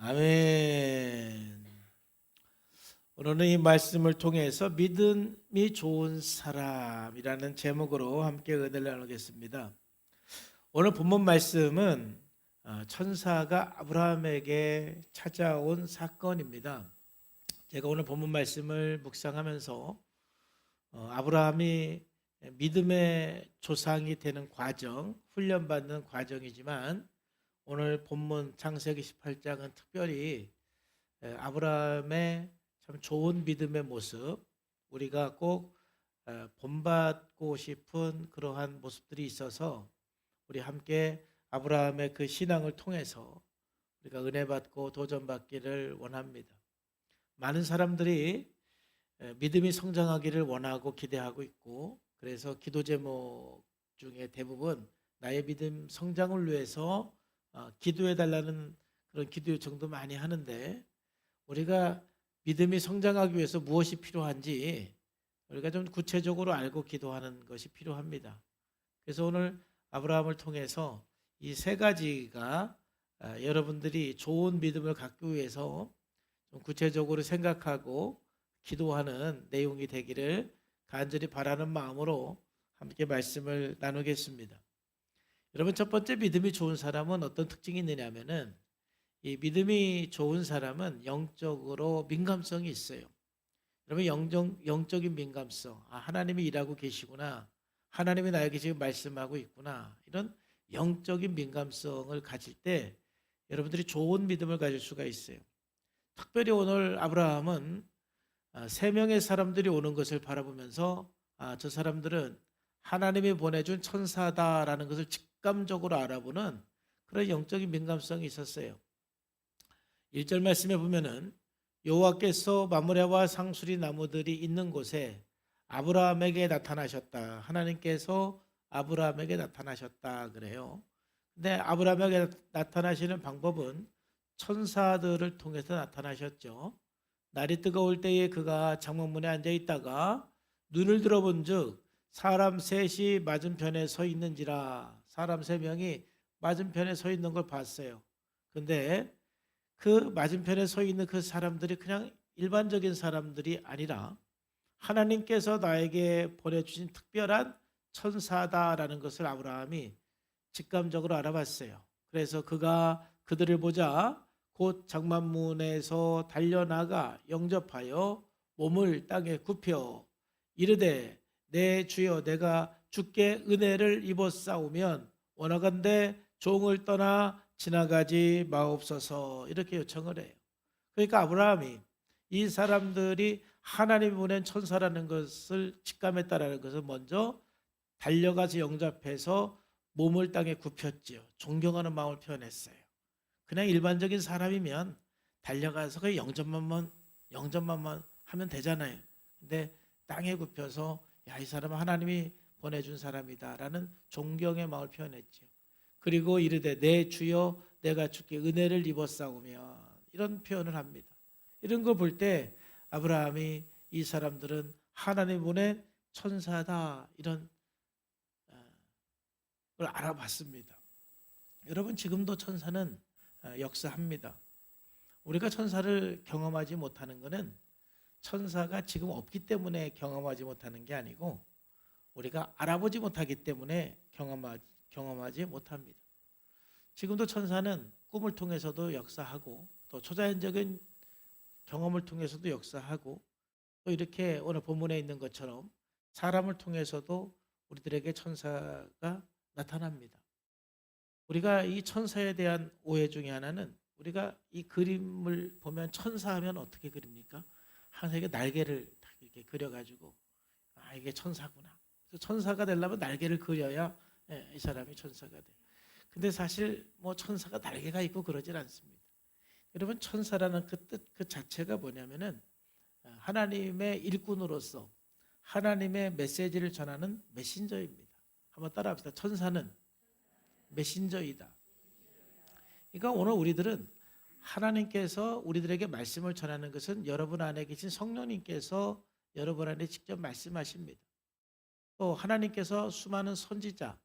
아멘. 오늘은 이 말씀을 통해서 믿음이 좋은 사람이라는 제목으로 함께 은혜를 나누겠습니다. 오늘 본문 말씀은 천사가 아브라함에게 찾아온 사건입니다. 제가 오늘 본문 말씀을 묵상하면서 아브라함이 믿음의 조상이 되는 과정, 훈련받는 과정이지만 오늘 본문 창세기 18장은 특별히 아브라함의 참 좋은 믿음의 모습, 우리가 꼭 본받고 싶은 그러한 모습들이 있어서 우리 함께 아브라함의 그 신앙을 통해서 우리가 은혜 받고 도전받기를 원합니다. 많은 사람들이 믿음이 성장하기를 원하고 기대하고 있고, 그래서 기도 제목 중에 대부분 나의 믿음 성장을 위해서 기도해 달라는 그런 기도 요청도 많이 하는데, 우리가 믿음이 성장하기 위해서 무엇이 필요한지 우리가 좀 구체적으로 알고 기도하는 것이 필요합니다. 그래서 오늘 아브라함을 통해서 이 세 가지가 여러분들이 좋은 믿음을 갖기 위해서 좀 구체적으로 생각하고 기도하는 내용이 되기를 간절히 바라는 마음으로 함께 말씀을 나누겠습니다. 여러분, 첫 번째 믿음이 좋은 사람은 어떤 특징이 있느냐면은, 이 믿음이 좋은 사람은 영적으로 민감성이 있어요. 여러분, 영적인 민감성, 하나님이 일하고 계시구나, 하나님이 나에게 지금 말씀하고 있구나, 이런 영적인 민감성을 가질 때 여러분들이 좋은 믿음을 가질 수가 있어요. 특별히 오늘 아브라함은 세 명의 사람들이 오는 것을 바라보면서 저 사람들은 하나님이 보내준 천사다라는 것을 직감적으로 알아보는 그런 영적인 민감성이 있었어요. 1절 말씀에 보면은 여호와께서 마므레와 상수리 나무들이 있는 곳에 아브라함에게 나타나셨다. 하나님께서 아브라함에게 나타나셨다 그래요. 근데 아브라함에게 나타나시는 방법은 천사들을 통해서 나타나셨죠. 날이 뜨거울 때에 그가 장막문에 앉아 있다가 눈을 들어본즉 사람 셋이 맞은편에 서 있는지라. 사람 세 명이 맞은편에 서 있는 걸 봤어요. 근데 그 맞은편에 서 있는 그 사람들이 그냥 일반적인 사람들이 아니라 하나님께서 나에게 보내주신 특별한 천사다라는 것을 아브라함이 직감적으로 알아봤어요. 그래서 그가 그들을 보자 곧 장막문에서 달려나가 영접하여 몸을 땅에 굽혀 이르되 내 주여, 내가 주께 은혜를 입었사오면 원하건대 종을 떠나 지나가지 마옵소서, 이렇게 요청을 해요. 그러니까 아브라함이 이 사람들이 하나님이 보낸 천사라는 것을 직감했다라는 것을 먼저 달려가서 영접해서 몸을 땅에 굽혔지요. 존경하는 마음을 표현했어요. 그냥 일반적인 사람이면 달려가서 그 영접만 하면 되잖아요. 근데 땅에 굽혀서 이 사람은 하나님이 보내준 사람이다라는 존경의 마음을 표현했지요. 그리고 이르되 내 주여, 내가 주께 은혜를 입었사오면, 이런 표현을 합니다. 이런 거 볼 때 아브라함이 이 사람들은 하나님 보낸 천사다, 이런 걸 알아봤습니다. 여러분, 지금도 천사는 역사합니다. 우리가 천사를 경험하지 못하는 것은 천사가 지금 없기 때문에 경험하지 못하는 게 아니고 우리가 알아보지 못하기 때문에 경험하지 못합니다. 지금도 천사는 꿈을 통해서도 역사하고 또 초자연적인 경험을 통해서도 역사하고 또 이렇게 오늘 본문에 있는 것처럼 사람을 통해서도 우리들에게 천사가 나타납니다. 우리가 이 천사에 대한 오해 중에 하나는, 우리가 이 그림을 보면 천사하면 어떻게 그립니까? 항상 이게 날개를 이렇게 그려가지고 이게 천사구나. 그래서 천사가 되려면 날개를 그려야 이 사람이 천사가 돼요. 근데 사실 뭐 천사가 날개가 있고 그러질 않습니다. 여러분, 천사라는 그 뜻 그 자체가 뭐냐면은 하나님의 일꾼으로서 하나님의 메시지를 전하는 메신저입니다. 한번 따라합시다. 천사는 메신저이다. 그러니까 오늘 우리들은 하나님께서 우리들에게 말씀을 전하는 것은 여러분 안에 계신 성령님께서 여러분 안에 직접 말씀하십니다. 또 하나님께서 수많은 선지자,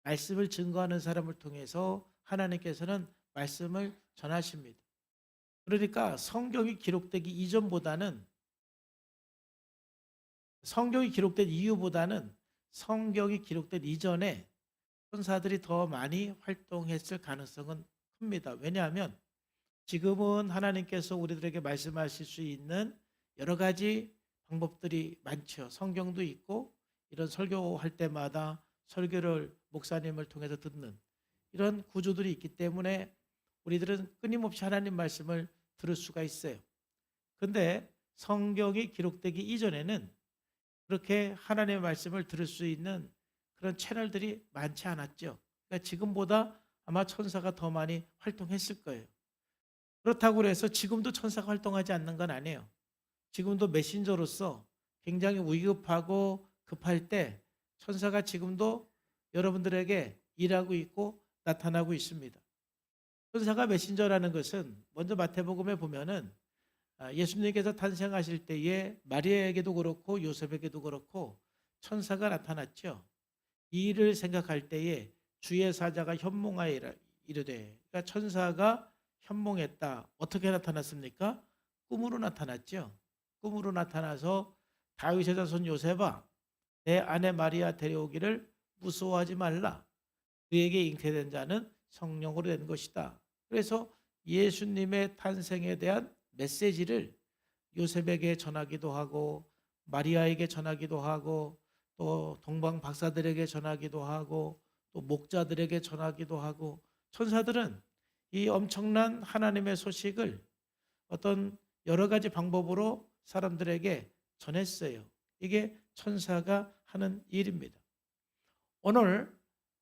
말씀을 증거하는 사람을 통해서 하나님께서는 말씀을 전하십니다. 그러니까 성경이 기록된 이유보다는 성경이 기록된 이전에 천사들이 더 많이 활동했을 가능성은 큽니다. 왜냐하면 지금은 하나님께서 우리들에게 말씀하실 수 있는 여러 가지 방법들이 많죠. 성경도 있고 이런 설교할 때마다 설교를 목사님을 통해서 듣는 이런 구조들이 있기 때문에 우리들은 끊임없이 하나님 말씀을 들을 수가 있어요. 근데 성경이 기록되기 이전에는 그렇게 하나님의 말씀을 들을 수 있는 그런 채널들이 많지 않았죠. 그러니까 지금보다 아마 천사가 더 많이 활동했을 거예요. 그렇다고 해서 지금도 천사가 활동하지 않는 건 아니에요. 지금도 메신저로서 굉장히 위급하고 급할 때 천사가 지금도 여러분들에게 일하고 있고 나타나고 있습니다. 천사가 메신저라는 것은 먼저 마태복음에 보면은 예수님께서 탄생하실 때에 마리아에게도 그렇고 요셉에게도 그렇고 천사가 나타났죠. 이 일을 생각할 때에 주의 사자가 현몽하여 이르되, 그러니까 천사가 현몽했다. 어떻게 나타났습니까? 꿈으로 나타났죠. 꿈으로 나타나서 다윗의 자손 요셉아, 내 아내 마리아 데려오기를 무서워하지 말라. 그에게 잉태된 자는 성령으로 된 것이다. 그래서 예수님의 탄생에 대한 메시지를 요셉에게 전하기도 하고 마리아에게 전하기도 하고 또 동방 박사들에게 전하기도 하고 또 목자들에게 전하기도 하고 천사들은 이 엄청난 하나님의 소식을 어떤 여러 가지 방법으로 사람들에게 전했어요. 이게 천사가 하는 일입니다. 오늘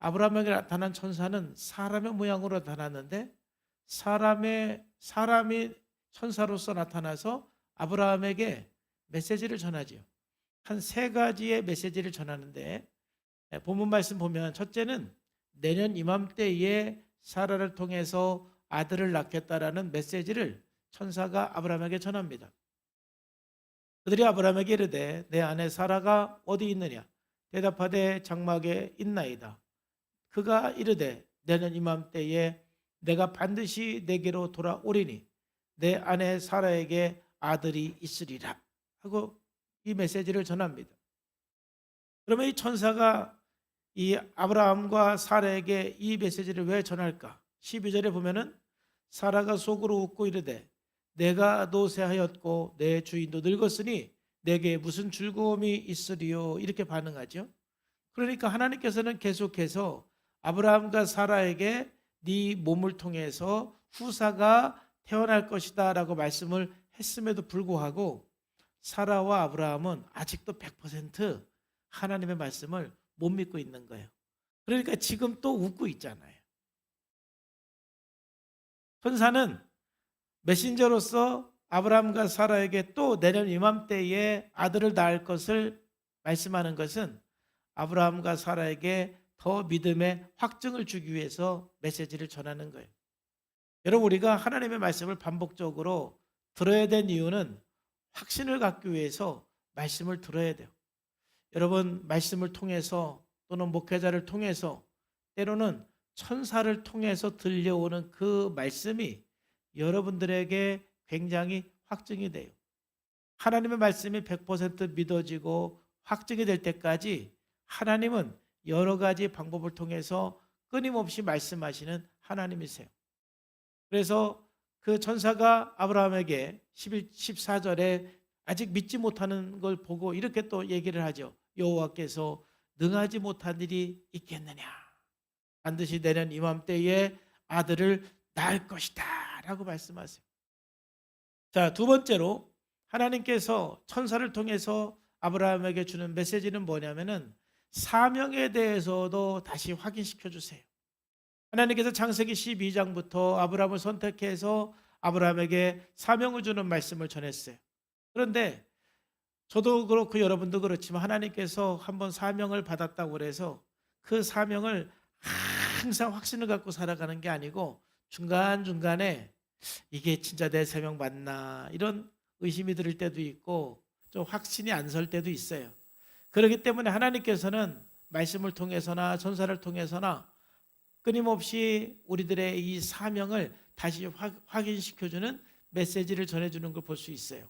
아브라함에게 나타난 천사는 사람의 모양으로 나타났는데 사람이 천사로서 나타나서 아브라함에게 메시지를 전하지요. 한 세 가지의 메시지를 전하는데 본문 말씀 보면 첫째는 내년 이맘때에 사라를 통해서 아들을 낳겠다라는 메시지를 천사가 아브라함에게 전합니다. 그들이 아브라함에게 이르되 내 아내 사라가 어디 있느냐? 대답하되 장막에 있나이다. 그가 이르되 내년 이맘때에 내가 반드시 내게로 돌아오리니 내 아내 사라에게 아들이 있으리라 하고 이 메시지를 전합니다. 그러면 이 천사가 이 아브라함과 사라에게 이 메시지를 왜 전할까? 12절에 보면은 사라가 속으로 웃고 이르되 내가 노쇠하였고 내 주인도 늙었으니 내게 무슨 즐거움이 있으리요? 이렇게 반응하죠. 그러니까 하나님께서는 계속해서 아브라함과 사라에게 네 몸을 통해서 후사가 태어날 것이다 라고 말씀을 했음에도 불구하고 사라와 아브라함은 아직도 100% 하나님의 말씀을 못 믿고 있는 거예요. 그러니까 지금 또 웃고 있잖아요. 천사는 메신저로서 아브라함과 사라에게 또 내년 이맘때에 아들을 낳을 것을 말씀하는 것은 아브라함과 사라에게 더 믿음의 확증을 주기 위해서 메시지를 전하는 거예요. 여러분, 우리가 하나님의 말씀을 반복적으로 들어야 된 이유는 확신을 갖기 위해서 말씀을 들어야 돼요. 여러분, 말씀을 통해서 또는 목회자를 통해서 때로는 천사를 통해서 들려오는 그 말씀이 여러분들에게 굉장히 확증이 돼요. 하나님의 말씀이 100% 믿어지고 확증이 될 때까지 하나님은 여러 가지 방법을 통해서 끊임없이 말씀하시는 하나님이세요. 그래서 그 천사가 아브라함에게 14절에 아직 믿지 못하는 걸 보고 이렇게 또 얘기를 하죠. 여호와께서 능하지 못한 일이 있겠느냐? 반드시 내년 이맘때에 아들을 낳을 것이다 라고 말씀하세요. 자, 두 번째로 하나님께서 천사를 통해서 아브라함에게 주는 메시지는 뭐냐면은 사명에 대해서도 다시 확인시켜 주세요. 하나님께서 창세기 12장부터 아브라함을 선택해서 아브라함에게 사명을 주는 말씀을 전했어요. 그런데 저도 그렇고 여러분도 그렇지만 하나님께서 한번 사명을 받았다고 해서 그 사명을 항상 확신을 갖고 살아가는 게 아니고 중간중간에 이게 진짜 내 사명 맞나 이런 의심이 들 때도 있고 좀 확신이 안 설 때도 있어요. 그렇기 때문에 하나님께서는 말씀을 통해서나 천사를 통해서나 끊임없이 우리들의 이 사명을 다시 확인시켜주는 메시지를 전해주는 걸 볼 수 있어요.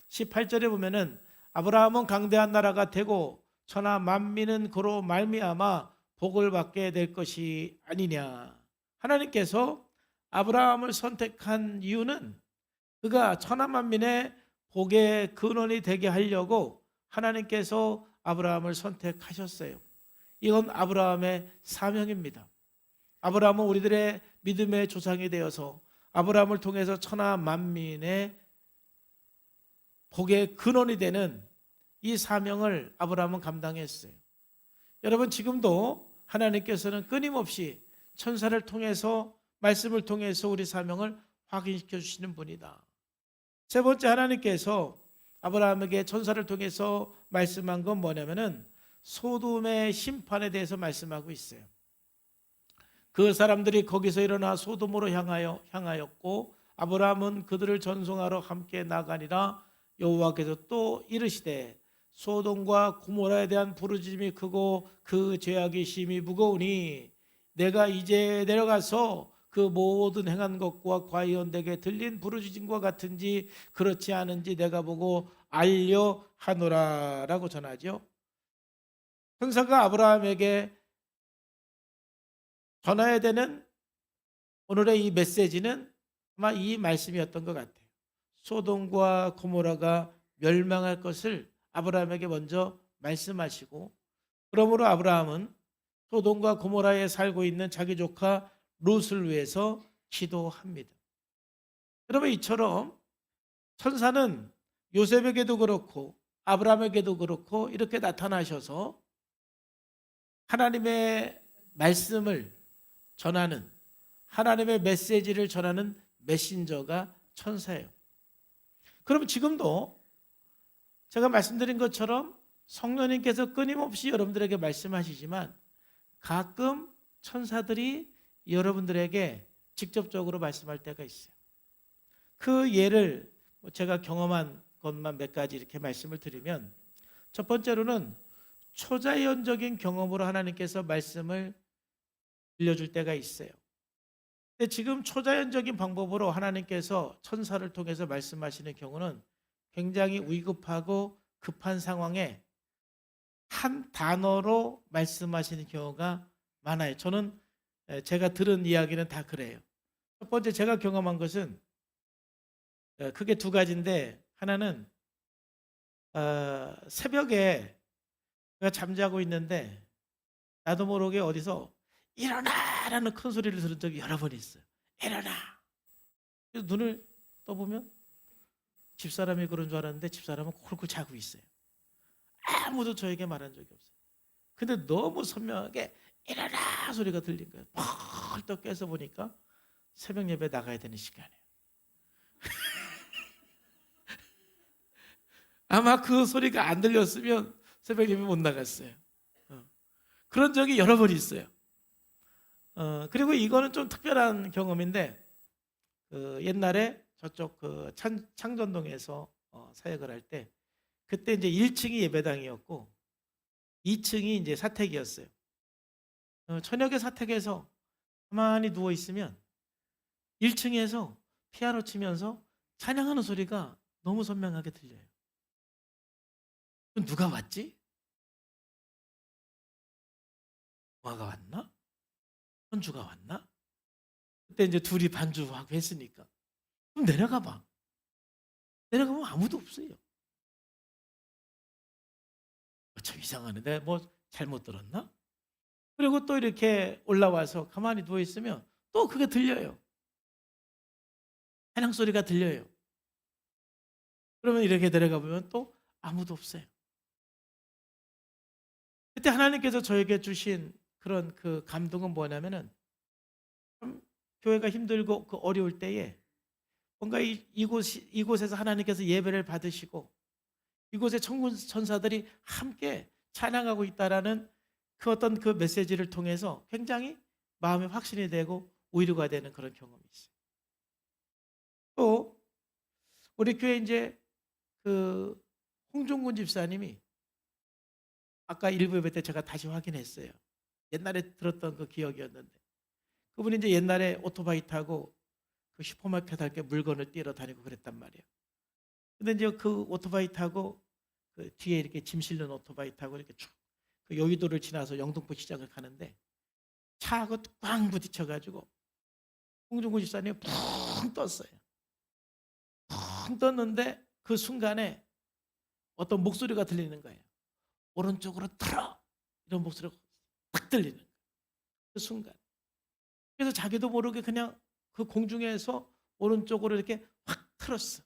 18절에 보면은 아브라함은 강대한 나라가 되고 천하 만민은 그로 말미암아 복을 받게 될 것이 아니냐. 하나님께서 아브라함을 선택한 이유는 그가 천하 만민의 복의 근원이 되게 하려고 하나님께서 아브라함을 선택하셨어요. 이건 아브라함의 사명입니다. 아브라함은 우리들의 믿음의 조상이 되어서 아브라함을 통해서 천하 만민의 복의 근원이 되는 이 사명을 아브라함은 감당했어요. 여러분, 지금도 하나님께서는 끊임없이 천사를 통해서, 말씀을 통해서 우리 사명을 확인시켜 주시는 분이다. 세 번째, 하나님께서 아브라함에게 천사를 통해서 말씀한 건 뭐냐면은 소돔의 심판에 대해서 말씀하고 있어요. 그 사람들이 거기서 일어나 소돔으로 향하였고 아브라함은 그들을 전송하러 함께 나가니라. 여호와께서 또 이르시되 소돔과 고모라에 대한 부르짖음이 크고 그 죄악이 심히 무거우니 내가 이제 내려가서 그 모든 행한 것과 과의원되게 들린 부르짖음과 같은지 그렇지 않은지 내가 보고 알려 하노라 라고 전하죠. 천사가 아브라함에게 전해야 되는 오늘의 이 메시지는 아마 이 말씀이었던 것 같아요. 소돔과 고모라가 멸망할 것을 아브라함에게 먼저 말씀하시고, 그러므로 아브라함은 소돔과 고모라에 살고 있는 자기 조카 롯을 위해서 기도합니다. 여러분, 이처럼 천사는 요셉에게도 그렇고 아브라함에게도 그렇고 이렇게 나타나셔서 하나님의 말씀을 전하는, 하나님의 메시지를 전하는 메신저가 천사예요. 그럼 지금도 제가 말씀드린 것처럼 성령님께서 끊임없이 여러분들에게 말씀하시지만 가끔 천사들이 여러분들에게 직접적으로 말씀할 때가 있어요. 그 예를 제가 경험한 것만 몇 가지 이렇게 말씀을 드리면, 첫 번째로는 초자연적인 경험으로 하나님께서 말씀을 들려줄 때가 있어요. 근데 지금 초자연적인 방법으로 하나님께서 천사를 통해서 말씀하시는 경우는 굉장히 위급하고 급한 상황에 한 단어로 말씀하시는 경우가 많아요. 저는 제가 들은 이야기는 다 그래요. 첫 번째, 제가 경험한 것은 크게 두 가지인데, 하나는 새벽에 제가 잠자고 있는데 나도 모르게 어디서 일어나라는 큰 소리를 들은 적이 여러 번 있어요. 일어나. 그래서 눈을 떠보면 집사람이 그런 줄 알았는데 집사람은 콜콜 자고 있어요. 아무도 저에게 말한 적이 없어요. 근데 너무 선명하게 일어나 소리가 들린 거예요. 펄떡 깨서 보니까 새벽 예배 나가야 되는 시간이에요. 아마 그 소리가 안 들렸으면 새벽 예배 못 나갔어요. 그런 적이 여러 번 있어요. 그리고 이거는 좀 특별한 경험인데, 옛날에 저쪽 창전동에서 사역을 할 때, 그때 이제 1층이 예배당이었고 2층이 이제 사택이었어요. 저녁에 사택에서 가만히 누워 있으면 1층에서 피아노 치면서 찬양하는 소리가 너무 선명하게 들려요. 누가 왔지? 와가 왔나? 현주가 왔나? 그때 이제 둘이 반주하고 했으니까 그럼 내려가 봐. 내려가면 아무도 없어요. 참 이상하네. 뭐 잘못 들었나? 그리고 또 이렇게 올라와서 가만히 누워 있으면 또 그게 들려요. 찬양 소리가 들려요. 그러면 이렇게 내려가 보면 또 아무도 없어요. 그때 하나님께서 저에게 주신 그런 그 감동은 뭐냐면은, 교회가 힘들고 그 어려울 때에 뭔가 이곳에서 하나님께서 예배를 받으시고 이곳에 천군 천사들이 함께 찬양하고 있다라는 그 어떤 그 메시지를 통해서 굉장히 마음에 확신이 되고 위로가 되는 그런 경험이 있어요. 또 우리 교회 이제 그 홍종군 집사님이 아까 일부 예배 때 제가 다시 확인했어요. 옛날에 들었던 그 기억이었는데, 그분이 이제 옛날에 오토바이 타고 그 슈퍼마켓 할 게 물건을 띄러 다니고 그랬단 말이에요. 근데 이제 그 오토바이 타고 그 뒤에 이렇게 짐 실는 오토바이 타고 이렇게 쭉 그 여의도를 지나서 영등포 시장을 가는데 차하고 꽝 부딪혀가지고 홍준구 집사님이 푹 떴어요. 푹 떴는데 그 순간에 어떤 목소리가 들리는 거예요. 오른쪽으로 틀어! 이런 목소리가 딱 들리는 거예요. 그 순간. 그래서 자기도 모르게 그냥 그 공중에서 오른쪽으로 이렇게 확 틀었어.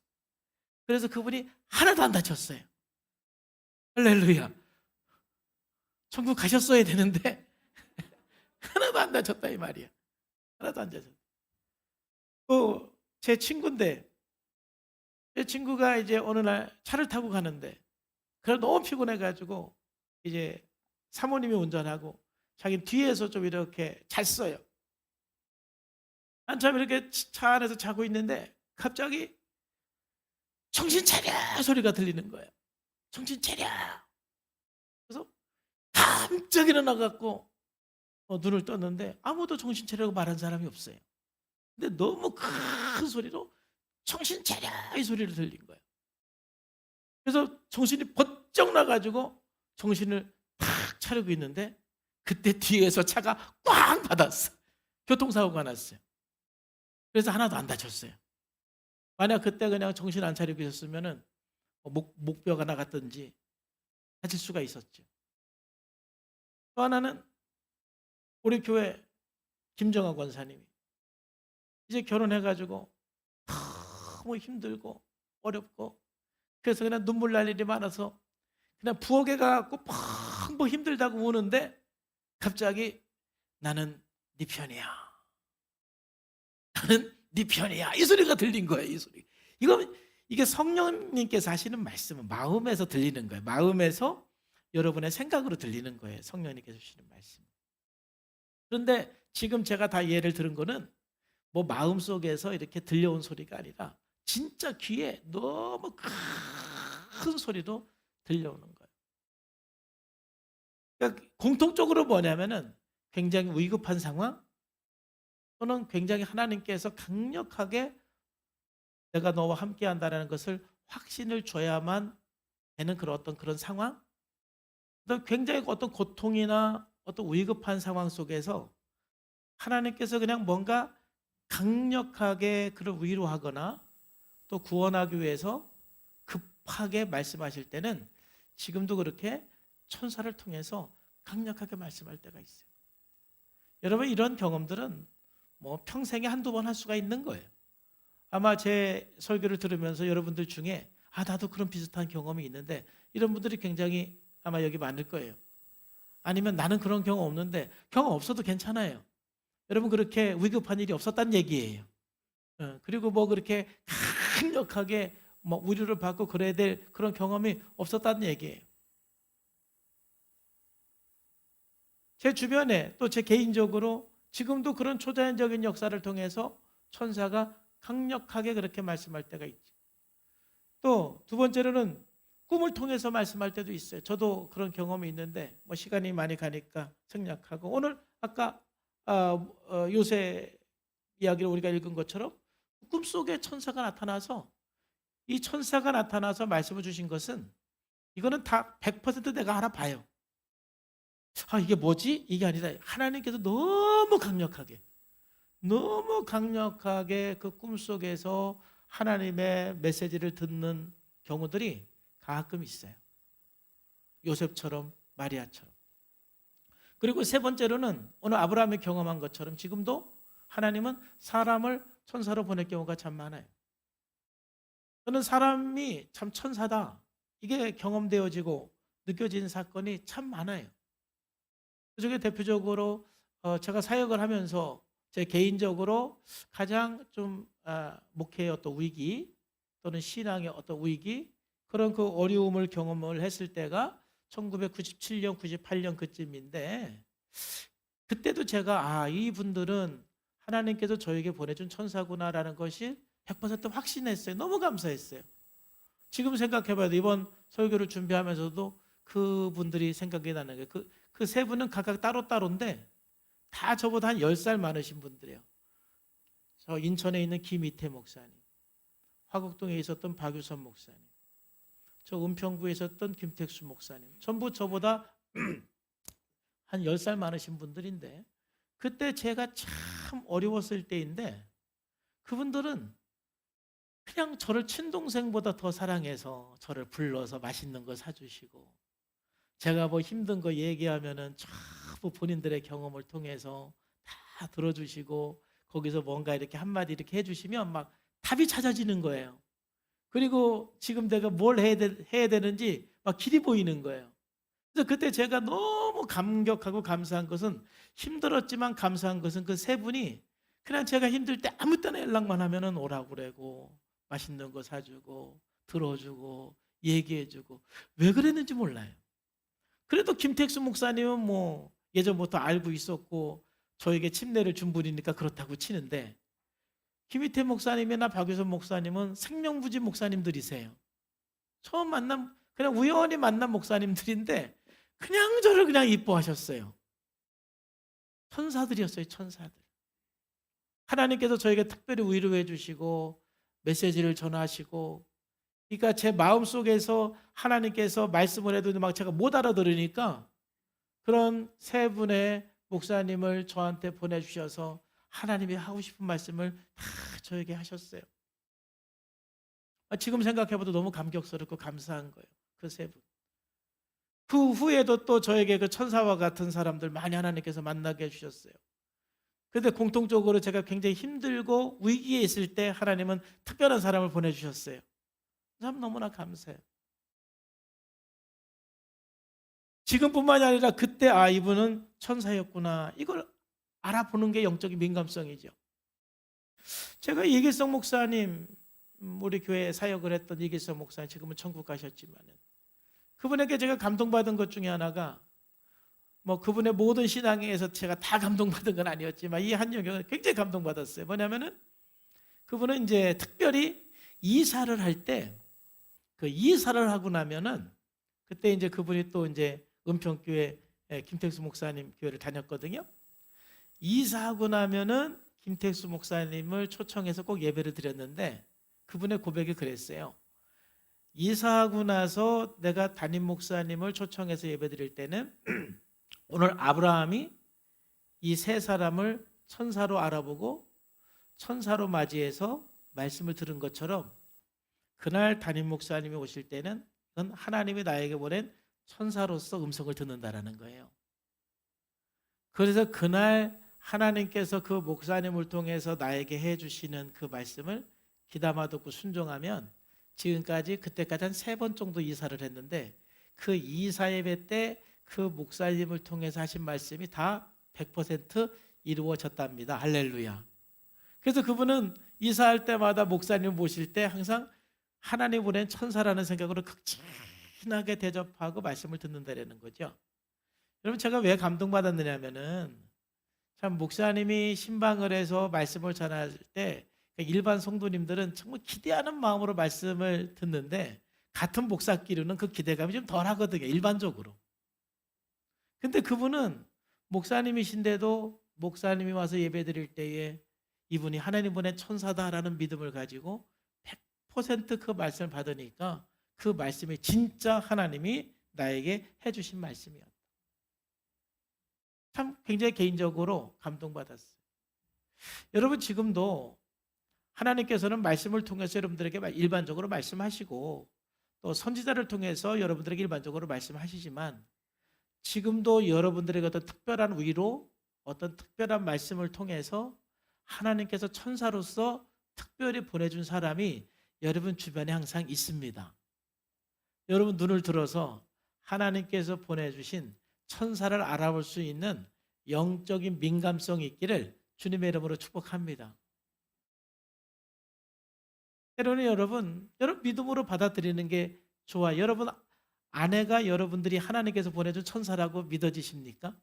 그래서 그분이 하나도 안 다쳤어요. 할렐루야. 천국 가셨어야 되는데 하나도 안 다쳤다 이 말이야. 하나도 안 다쳤다. 제 친구인데 제 친구가 이제 어느 날 차를 타고 가는데 그래 너무 피곤해가지고 이제 사모님이 운전하고 자기 뒤에서 좀 이렇게 잤어요. 한참 이렇게 차 안에서 자고 있는데 갑자기 정신 차려 소리가 들리는 거예요. 정신 차려. 그래서 깜짝 일어나갖고 눈을 떴는데 아무도 정신 차리라고 말한 사람이 없어요. 근데 너무 큰 소리로 정신 차려 이 소리를 들린 거예요. 그래서 정신이 번쩍 나가지고 정신을 탁 차리고 있는데 그때 뒤에서 차가 꽝 받았어. 교통사고가 났어요. 그래서 하나도 안 다쳤어요. 만약 그때 그냥 정신 안 차리고 있었으면은 목뼈가 나갔든지 다칠 수가 있었죠. 또 하나는 우리 교회 김정아 권사님이 이제 결혼해가지고 너무 힘들고 어렵고 그래서 그냥 눈물 날 일이 많아서 그냥 부엌에 가갖고 펑펑 힘들다고 우는데 갑자기 나는 네 편이야. 나는 네 편이야. 이 소리가 들린 거예요. 이 소리. 이게 성령님께서 하시는 말씀은 마음에서 들리는 거예요. 마음에서 여러분의 생각으로 들리는 거예요. 성령님께서 주시는 말씀. 그런데 지금 제가 다 예를 들은 거는 뭐 마음속에서 이렇게 들려온 소리가 아니라 진짜 귀에 너무 큰 소리로 들려오는 거예요. 그러니까 공통적으로 뭐냐면은 굉장히 위급한 상황 또는 굉장히 하나님께서 강력하게 내가 너와 함께 한다는 것을 확신을 줘야만 되는 그런 상황, 굉장히 어떤 고통이나 어떤 위급한 상황 속에서 하나님께서 그냥 뭔가 강력하게 그를 위로하거나 또 구원하기 위해서 급하게 말씀하실 때는 지금도 그렇게 천사를 통해서 강력하게 말씀할 때가 있어요. 여러분 이런 경험들은 뭐 평생에 한두 번 할 수가 있는 거예요. 아마 제 설교를 들으면서 여러분들 중에 나도 그런 비슷한 경험이 있는데 이런 분들이 굉장히 아마 여기 많을 거예요. 아니면 나는 그런 경험 없는데 경험 없어도 괜찮아요. 여러분 그렇게 위급한 일이 없었다는 얘기예요. 그리고 뭐 그렇게 강력하게 뭐 위로를 받고 그래야 될 그런 경험이 없었다는 얘기예요. 제 주변에 또 제 개인적으로 지금도 그런 초자연적인 역사를 통해서 천사가 강력하게 그렇게 말씀할 때가 있죠. 또 두 번째로는 꿈을 통해서 말씀할 때도 있어요. 저도 그런 경험이 있는데 뭐 시간이 많이 가니까 생략하고 오늘 아까 요새 이야기를 우리가 읽은 것처럼 꿈속에 천사가 나타나서 이 천사가 나타나서 말씀을 주신 것은 이거는 다 100% 내가 알아봐요. 이게 뭐지? 이게 아니라 하나님께서 너무 강력하게 그 꿈속에서 하나님의 메시지를 듣는 경우들이 가끔 있어요. 요셉처럼 마리아처럼. 그리고 세 번째로는 오늘 아브라함이 경험한 것처럼 지금도 하나님은 사람을 천사로 보낼 경우가 참 많아요. 저는 사람이 참 천사다. 이게 경험되어지고 느껴지는 사건이 참 많아요. 그중에 대표적으로 제가 사역을 하면서 제 개인적으로 가장 좀 목회의 어떤 위기 또는 신앙의 어떤 위기 그런 그 어려움을 경험을 했을 때가 1997년, 98년 그쯤인데 그때도 제가 이분들은 하나님께서 저에게 보내준 천사구나라는 것이 100% 확신했어요. 너무 감사했어요. 지금 생각해봐도 이번 설교를 준비하면서도 그분들이 생각이 나는 거예요. 그 세 분은 각각 따로따로인데 다 저보다 한 10살 많으신 분들이에요. 저 인천에 있는 김이태 목사님, 화곡동에 있었던 박유선 목사님, 저 은평구에 있었던 김택수 목사님, 전부 저보다 한 10살 많으신 분들인데, 그때 제가 참 어려웠을 때인데 그분들은 그냥 저를 친동생보다 더 사랑해서 저를 불러서 맛있는 거 사주시고, 제가 뭐 힘든 거 얘기하면은 전부 본인들의 경험을 통해서 다 들어주시고, 거기서 뭔가 이렇게 한마디 이렇게 해주시면 막 답이 찾아지는 거예요. 그리고 지금 내가 뭘 해야 되는지 막 길이 보이는 거예요. 그래서 그때 제가 너무 감격하고 감사한 것은, 힘들었지만 감사한 것은 그 세 분이 그냥 제가 힘들 때 아무 때나 연락만 하면은 오라고 그러고, 맛있는 거 사주고, 들어주고, 얘기해주고, 왜 그랬는지 몰라요. 그래도 김택수 목사님은 뭐 예전부터 알고 있었고 저에게 침례를 준 분이니까 그렇다고 치는데, 김희태 목사님이나 박유선 목사님은 생명부지 목사님들이세요. 처음 만난, 그냥 우연히 만난 목사님들인데 그냥 저를 그냥 이뻐하셨어요. 천사들이었어요, 천사들. 하나님께서 저에게 특별히 위로해 주시고 메시지를 전하시고, 그러니까 제 마음속에서 하나님께서 말씀을 해도 막 제가 못 알아들으니까 그런 세 분의 목사님을 저한테 보내주셔서 하나님이 하고 싶은 말씀을 다 저에게 하셨어요. 지금 생각해봐도 너무 감격스럽고 감사한 거예요, 그 세 분. 그 후에도 또 저에게 그 천사와 같은 사람들 많이 하나님께서 만나게 해주셨어요. 그런데 공통적으로 제가 굉장히 힘들고 위기에 있을 때 하나님은 특별한 사람을 보내주셨어요. 참 너무나 감사해요. 지금뿐만이 아니라 그때 이분은 천사였구나, 이걸 알아보는 게 영적인 민감성이죠. 제가 이길성 목사님, 우리 교회에 사역을 했던 이길성 목사님, 지금은 천국 가셨지만은 그분에게 제가 감동받은 것 중에 하나가, 뭐 그분의 모든 신앙에서 제가 다 감동받은 건 아니었지만 이 한 영역은 굉장히 감동받았어요. 뭐냐면은 그분은 이제 특별히 이사를 할 때, 그 이사를 하고 나면은, 그때 이제 그분이 또 이제 은평교회 김택수 목사님 교회를 다녔거든요. 이사하고 나면은 김택수 목사님을 초청해서 꼭 예배를 드렸는데, 그분의 고백이 그랬어요. 이사하고 나서 내가 담임 목사님을 초청해서 예배 드릴 때는 오늘 아브라함이 이 세 사람을 천사로 알아보고 천사로 맞이해서 말씀을 들은 것처럼, 그날 담임 목사님이 오실 때는 그건 하나님이 나에게 보낸 천사로서 음성을 듣는다라는 거예요. 그래서 그날 하나님께서 그 목사님을 통해서 나에게 해주시는 그 말씀을 귀담아 듣고 순종하면, 지금까지 그때까지 한 3번 정도 이사를 했는데 그 이사 예배 때 그 목사님을 통해서 하신 말씀이 다 100% 이루어졌답니다. 할렐루야. 그래서 그분은 이사할 때마다 목사님 모실 때 항상 하나님 보낸 천사라는 생각으로 극진하게 대접하고 말씀을 듣는다라는 거죠. 여러분, 제가 왜 감동받았느냐면은, 참 목사님이 신방을 해서 말씀을 전할 때 일반 성도님들은 정말 기대하는 마음으로 말씀을 듣는데, 같은 목사끼리는 그 기대감이 좀 덜 하거든요, 일반적으로. 근데 그분은 목사님이신데도 목사님이 와서 예배 드릴 때에 이분이 하나님 보낸 천사다라는 믿음을 가지고 100% 그 말씀을 받으니까 그 말씀이 진짜 하나님이 나에게 해주신 말씀이었다. 참 굉장히 개인적으로 감동받았어요. 여러분, 지금도 하나님께서는 말씀을 통해서 여러분들에게 일반적으로 말씀하시고 또 선지자를 통해서 여러분들에게 일반적으로 말씀하시지만, 지금도 여러분들에게 어떤 특별한 위로, 어떤 특별한 말씀을 통해서 하나님께서 천사로서 특별히 보내준 사람이 여러분 주변에 항상 있습니다. 여러분 눈을 들어서 하나님께서 보내주신 천사를 알아볼 수 있는 영적인 민감성이 있기를 주님의 이름으로 축복합니다. 때로는 여러분 믿음으로 받아들이는 게 좋아요. 여러분 아내가 여러분들이 하나님께서 보내준 천사라고 믿어지십니까?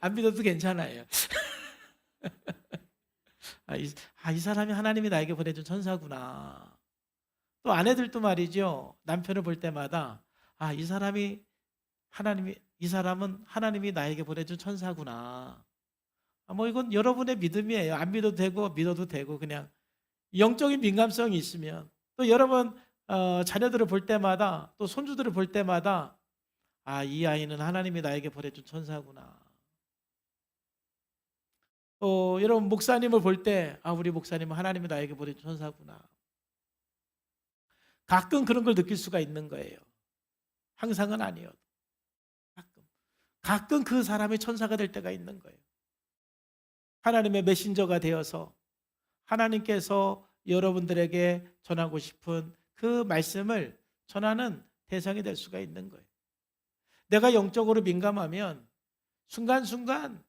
안 믿어도 괜찮아요. 이 사람이 하나님이 나에게 보내준 천사구나. 또 아내들도 말이죠. 남편을 볼 때마다 이 사람은 하나님이 나에게 보내준 천사구나. 뭐 이건 여러분의 믿음이에요. 안 믿어도 되고 믿어도 되고 그냥 영적인 민감성이 있으면 또 여러분 자녀들을 볼 때마다 또 손주들을 볼 때마다 이 아이는 하나님이 나에게 보내준 천사구나. 또 여러분 목사님을 볼 때 우리 목사님은 하나님이 나에게 보내준 천사구나. 가끔 그런 걸 느낄 수가 있는 거예요. 항상은 아니어도 가끔 그 사람이 천사가 될 때가 있는 거예요. 하나님의 메신저가 되어서 하나님께서 여러분들에게 전하고 싶은 그 말씀을 전하는 대상이 될 수가 있는 거예요. 내가 영적으로 민감하면 순간순간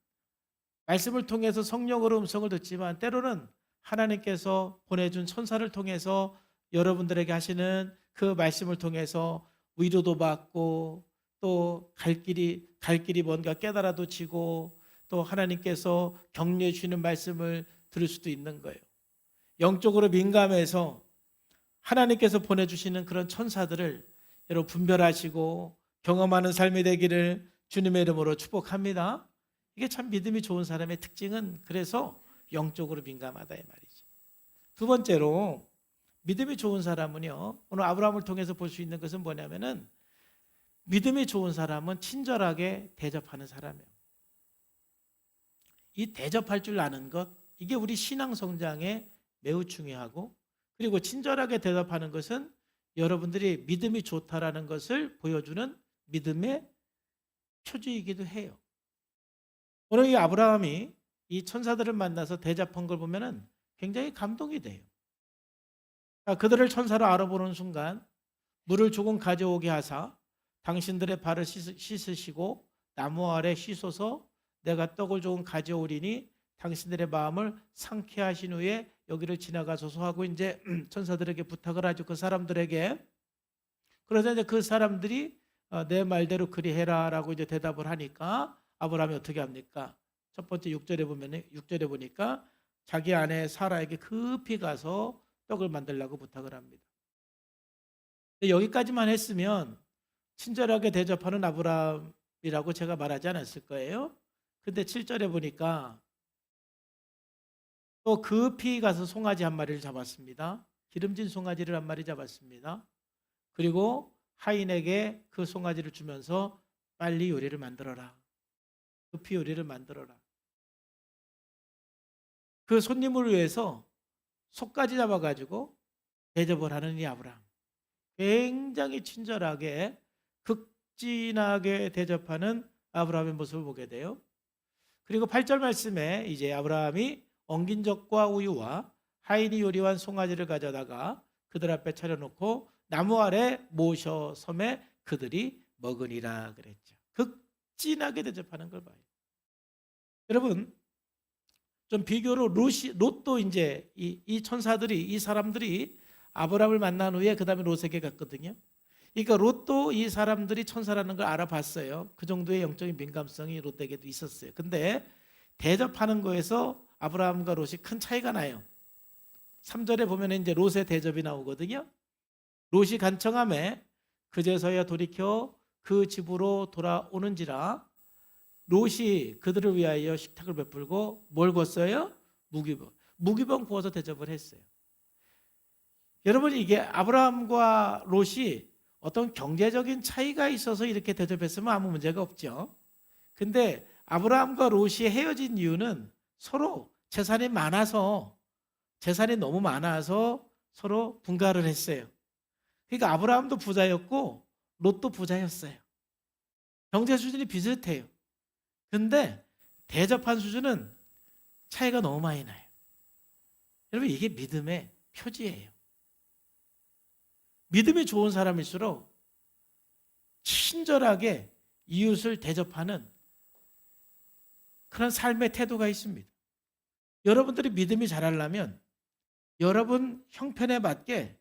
말씀을 통해서 성령으로 음성을 듣지만 때로는 하나님께서 보내준 천사를 통해서 여러분들에게 하시는 그 말씀을 통해서 위로도 받고 또 갈 길이 뭔가 깨달아도 지고 또 하나님께서 격려해 주시는 말씀을 들을 수도 있는 거예요. 영적으로 민감해서 하나님께서 보내주시는 그런 천사들을 여러분 분별하시고 경험하는 삶이 되기를 주님의 이름으로 축복합니다. 이게 참 믿음이 좋은 사람의 특징은 그래서 영적으로 민감하다 이 말이죠. 두 번째로 믿음이 좋은 사람은요, 오늘 아브라함을 통해서 볼 수 있는 것은 뭐냐면은 믿음이 좋은 사람은 친절하게 대접하는 사람이에요. 이 대접할 줄 아는 것, 이게 우리 신앙 성장에 매우 중요하고, 그리고 친절하게 대답하는 것은 여러분들이 믿음이 좋다라는 것을 보여주는 믿음의 표지이기도 해요. 오늘 이 아브라함이 이 천사들을 만나서 대접한 걸 보면은 굉장히 감동이 돼요. 그들을 천사로 알아보는 순간 물을 조금 가져오게 하사 당신들의 발을 씻으시고 나무 아래 씻어서 내가 떡을 조금 가져오리니 당신들의 마음을 상쾌하신 후에 여기를 지나가소서 하고 이제 천사들에게 부탁을 하죠. 그 사람들에게. 그래서 이제 그 사람들이 내 말대로 그리해라라고 이제 대답을 하니까 아브라함이 어떻게 합니까? 첫 번째 6절에 보니까 자기 아내 사라에게 급히 가서 떡을 만들라고 부탁을 합니다. 여기까지만 했으면 친절하게 대접하는 아브라함이라고 제가 말하지 않았을 거예요. 근데 7절에 보니까 또 급히 가서 송아지 한 마리를 잡았습니다. 기름진 송아지를 한 마리 잡았습니다. 그리고 하인에게 그 송아지를 주면서 빨리 요리를 만들어라. 급히 요리를 만들어라. 그 손님을 위해서 속까지 잡아가지고 대접을 하는 이 아브라함. 굉장히 친절하게 극진하게 대접하는 아브라함의 모습을 보게 돼요. 그리고 8절 말씀에 이제 아브라함이 엉긴 젖과 우유와 하인이 요리한 송아지를 가져다가 그들 앞에 차려놓고 나무 아래 모셔 섬에 그들이 먹으니라 그랬죠. 극진하게 대접하는 걸 봐요. 여러분 좀 비교로 롯도 이제 이 천사들이 이 사람들이 아브라함을 만난 후에 그 다음에 롯에게 갔거든요. 그러니까 롯도 이 사람들이 천사라는 걸 알아봤어요. 그 정도의 영적인 민감성이 롯에게도 있었어요. 근데 대접하는 거에서 아브라함과 롯이 큰 차이가 나요. 3절에 보면 이제 롯의 대접이 나오거든요. 롯이 간청함에 그제서야 돌이켜 그 집으로 돌아오는지라 롯이 그들을 위하여 식탁을 베풀고 뭘 구웠어요? 무기병 구워서 대접을 했어요. 여러분 이게 아브라함과 롯이 어떤 경제적인 차이가 있어서 이렇게 대접했으면 아무 문제가 없죠. 근데 아브라함과 롯이 헤어진 이유는 서로 재산이 너무 많아서 서로 분가를 했어요. 그러니까 아브라함도 부자였고 롯도 부자였어요. 경제 수준이 비슷해요. 근데 대접한 수준은 차이가 너무 많이 나요. 여러분 이게 믿음의 표지예요. 믿음이 좋은 사람일수록 친절하게 이웃을 대접하는 그런 삶의 태도가 있습니다. 여러분들이 믿음이 자라려면 여러분 형편에 맞게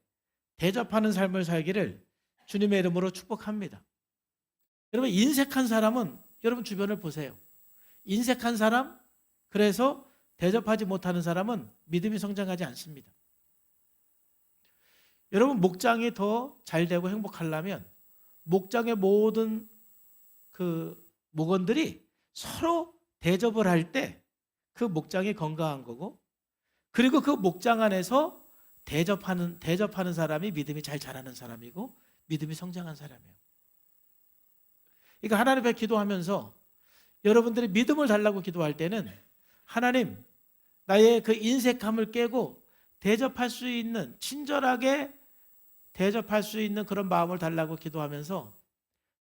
대접하는 삶을 살기를 주님의 이름으로 축복합니다. 여러분 인색한 사람은 여러분 주변을 보세요. 인색한 사람, 그래서 대접하지 못하는 사람은 믿음이 성장하지 않습니다. 여러분 목장이 더 잘되고 행복하려면 목장의 모든 그 목원들이 서로 대접을 할 때 그 목장이 건강한 거고, 그리고 그 목장 안에서 대접하는 사람이 믿음이 잘 자라는 사람이고 믿음이 성장한 사람이에요. 그러니까 하나님 앞에 기도하면서 여러분들이 믿음을 달라고 기도할 때는 하나님, 나의 그 인색함을 깨고 대접할 수 있는, 친절하게 대접할 수 있는 그런 마음을 달라고 기도하면서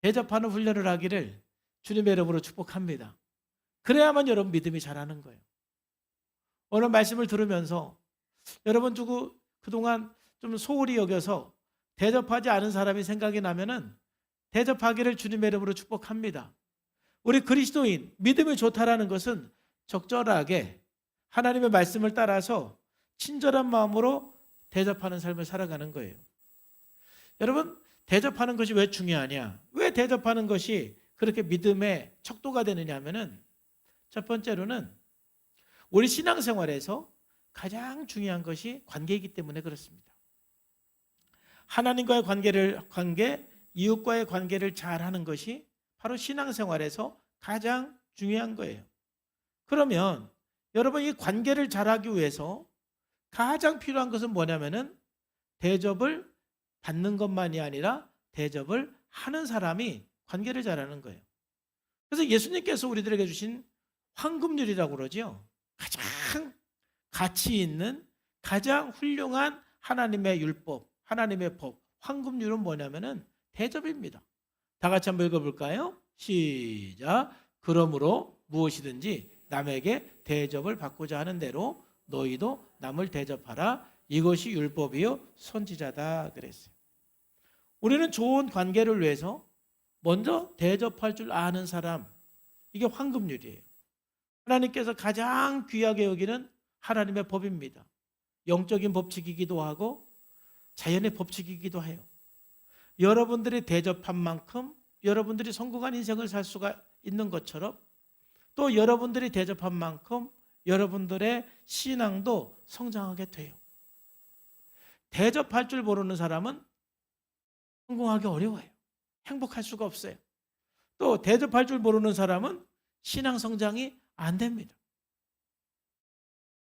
대접하는 훈련을 하기를 주님의 이름으로 축복합니다. 그래야만 여러분 믿음이 자라는 거예요. 오늘 말씀을 들으면서 여러분 두고 그동안 좀 소홀히 여겨서 대접하지 않은 사람이 생각이 나면은 대접하기를 주님의 이름으로 축복합니다. 우리 그리스도인, 믿음이 좋다라는 것은 적절하게 하나님의 말씀을 따라서 친절한 마음으로 대접하는 삶을 살아가는 거예요. 여러분, 대접하는 것이 왜 중요하냐? 왜 대접하는 것이 그렇게 믿음의 척도가 되느냐 하면은 첫 번째로는 우리 신앙생활에서 가장 중요한 것이 관계이기 때문에 그렇습니다. 하나님과의 관계, 이웃과의 관계를 잘 하는 것이 바로 신앙생활에서 가장 중요한 거예요. 그러면 여러분, 이 관계를 잘하기 위해서 가장 필요한 것은 뭐냐면은 대접을 받는 것만이 아니라 대접을 하는 사람이 관계를 잘하는 거예요. 그래서 예수님께서 우리들에게 주신 황금률이라고 그러죠. 가장 가치 있는, 가장 훌륭한 하나님의 율법, 하나님의 법, 황금률은 뭐냐면은 대접입니다. 다 같이 한번 읽어볼까요? 시작. 그러므로 무엇이든지 남에게 대접을 받고자 하는 대로 너희도 남을 대접하라. 이것이 율법이요 선지자다 그랬어요. 우리는 좋은 관계를 위해서 먼저 대접할 줄 아는 사람, 이게 황금률이에요. 하나님께서 가장 귀하게 여기는 하나님의 법입니다. 영적인 법칙이기도 하고 자연의 법칙이기도 해요. 여러분들이 대접한 만큼 여러분들이 성공한 인생을 살 수가 있는 것처럼 또 여러분들이 대접한 만큼 여러분들의 신앙도 성장하게 돼요. 대접할 줄 모르는 사람은 성공하기 어려워요. 행복할 수가 없어요. 또 대접할 줄 모르는 사람은 신앙 성장이 안 됩니다.